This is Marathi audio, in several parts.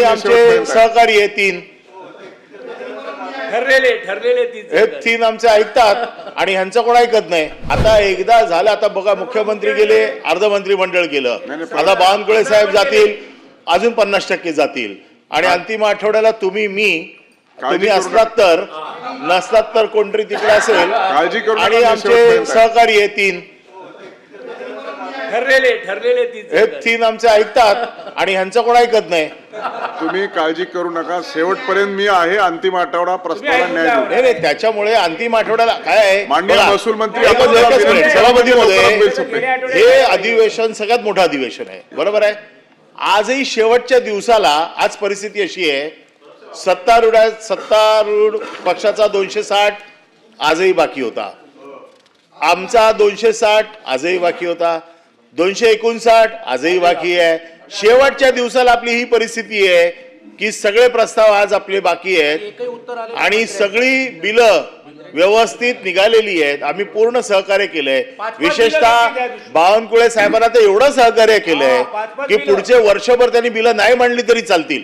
आमचे सहकारी आहे तीन, ठरलेले हे तीन आमचे ऐकतात आणि ह्यांचं कोण ऐकत नाही. आता एकदा झालं, आता बघा मुख्यमंत्री गेले, अर्ध मंत्रिमंडळ गेलं, आता बावनकुळे साहेब जातील, अजून 50% जातील आणि अंतिम आठवड्याला तुम्ही असलात तर, नसलात तर कोणतरी तिकडे असेल. आणि आमचे सहकारी आहे तीन, ठरलेले हे तीन आमचे ऐकतात आणि ह्यांचं कोण ऐकत नाही. तुम्ही काळजी करू नका, शेवटपर्यंत मी आहे. अंतिम आठवडा प्रस्तावाला न्याय देऊ. नाही, त्याच्यामुळे अंतिम आठवड्याला काय आहे, माननीय महसूल मंत्री सभापती महोदय, हे अधिवेशन सगळ्यात मोठं अधिवेशन आहे, बरोबर आहे. आजही शेवटच्या दिवसाला आज परिस्थिती अशी आहे, सत्तारूढ पक्षाचा 260 आजही बाकी होता, आमचा 260 आजही बाकी होता, 259 आजही बाकी आहे. शेवटच्या दिवसाला आपली ही परिस्थिती आहे की सगळे प्रस्ताव आज आपले बाकी आहेत आणि सगळी बिलं व्यवस्थित निघालेली आहेत. आम्ही पूर्ण सहकार्य केलंय, विशेषतः बावनकुळे साहेबांना तर एवढं सहकार्य केलंय की पुढचे वर्षभर त्यांनी बिलं नाही मांडली तरी चालतील,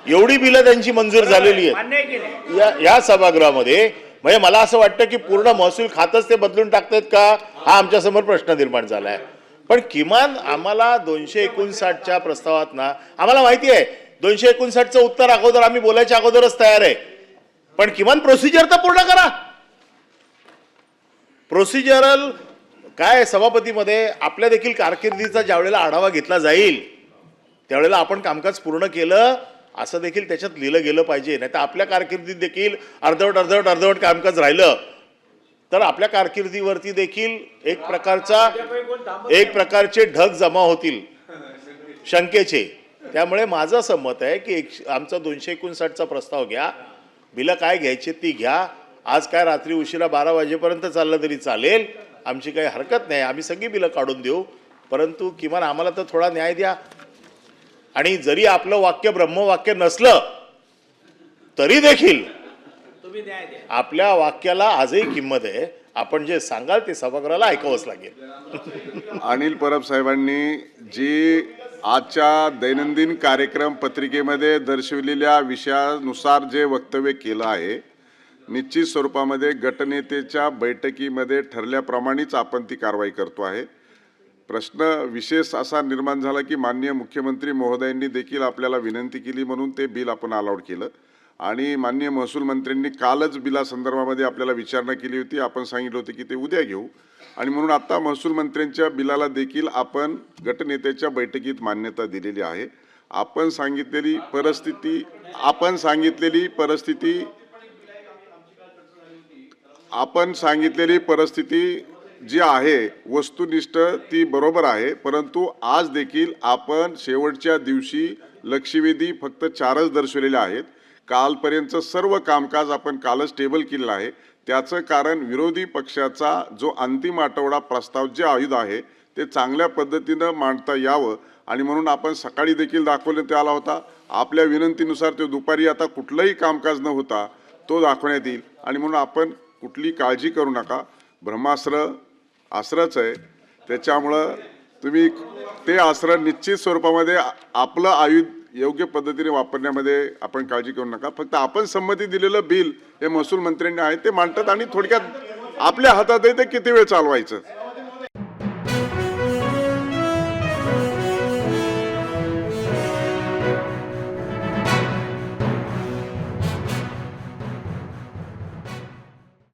एवढी बिलं त्यांची मंजूर झालेली आहेत या सभागृहामध्ये. म्हणजे मला असं वाटतं की पूर्ण महसूल खातच ते बदलून टाकतात का, हा आमच्या समोर प्रश्न निर्माण झालाय. पण किमान आम्हाला 259च्या प्रस्तावात ना, आम्हाला माहिती आहे 259चं उत्तर अगोदर आम्ही बोलायच्या अगोदरच तयार आहे, पण किमान प्रोसिजर तर पूर्ण करा. प्रोसिजरल काय सभापतीमध्ये आपल्या देखील कारकिर्दीचा ज्यावेळेला आढावा घेतला जाईल त्यावेळेला आपण कामकाज पूर्ण केलं असं देखील त्याच्यात लिहिलं गेलं पाहिजे. नाही तर आपल्या कारकिर्दीत देखील अर्धवट कामकाज राहिलं तर आपल्या कारकिर्दीवरती देखील एक प्रकारचे ढग जमा होतील शंकेचे. त्यामुळे माझं असं मत आहे की आमचा 259चा प्रस्ताव घ्या, बिलं काय घ्यायची ती घ्या. आज काय रात्री उशिरा 12 वाजेपर्यंत चाललं तरी चालेल, आमची काही हरकत नाही, आम्ही सगळी बिलं काढून देऊ, परंतु किमान आम्हाला तर थोडा न्याय द्या. आणि जरी आपलं वाक्य ब्रह्मवाक्य नसलं तरी देखील आपल्या वाक्याला आजही किंमत आहे. आपण जे सांगाल ते सभागृहाला ऐकावंच लागेल. अनिल परब साहेबांनी जी आजच्या दैनंदिन कार्यक्रम पत्रिकेमध्ये दर्शविलेल्या विषयानुसार जे वक्तव्य केलं आहे, निश्चित स्वरूपामध्ये गटनेतेच्या बैठकीमध्ये ठरल्याप्रमाणेच आपण ती कारवाई करतो आहे. प्रश्न विशेष असा निर्माण झाला की माननीय मुख्यमंत्री महोदयांनी देखील आपल्याला विनंती केली म्हणून ते बिल आपण अलाउड केलं आणि माननीय महसूल मंत्र्यांनी कालच बिला संदर्भामध्ये आपल्याला विचारणा केली होती. आपण सांगितलं होतं की ते उद्या घेऊ आणि म्हणून आता महसूल मंत्र्यांच्या बिलाला देखील आपण गटनेत्याच्या बैठकीत मान्यता दिलेली आहे. आपण सांगितलेली परिस्थिती जी आहे वस्तुनिष्ठ ती बरोबर आहे, परंतु आज देखील आपण शेवटच्या दिवशी लक्षवेधी फक्त 4च दर्शवलेले आहेत. कालपर्यंतचं सर्व कामकाज आपण कालच टेबल केलेलं आहे. त्याचं कारण विरोधी पक्षाचा जो अंतिम आठवडा प्रस्ताव जे आयुध आहे ते चांगल्या पद्धतीनं मांडता यावं आणि म्हणून आपण सकाळी देखील दाखवण्यात आला होता. आपल्या विनंतीनुसार तो दुपारी आता कुठलंही कामकाज न होता तो दाखवण्यात येईल आणि म्हणून आपण कुठली काळजी करू नका. ब्रह्मास्त्र आश्रच आहे, त्याच्यामुळं तुम्ही ते अस्त्र निश्चित स्वरूपामध्ये आपलं आयुध योग्य पद्धतीने वापरण्यामध्ये आपण काळजी करू नका. फक्त आपण संमती दिलेलं बिल हे महसूल मंत्र्यांनी आहे ते मांडतात आणि थोडक्यात आपल्या हातात आहे ते किती वेळ चालवायचं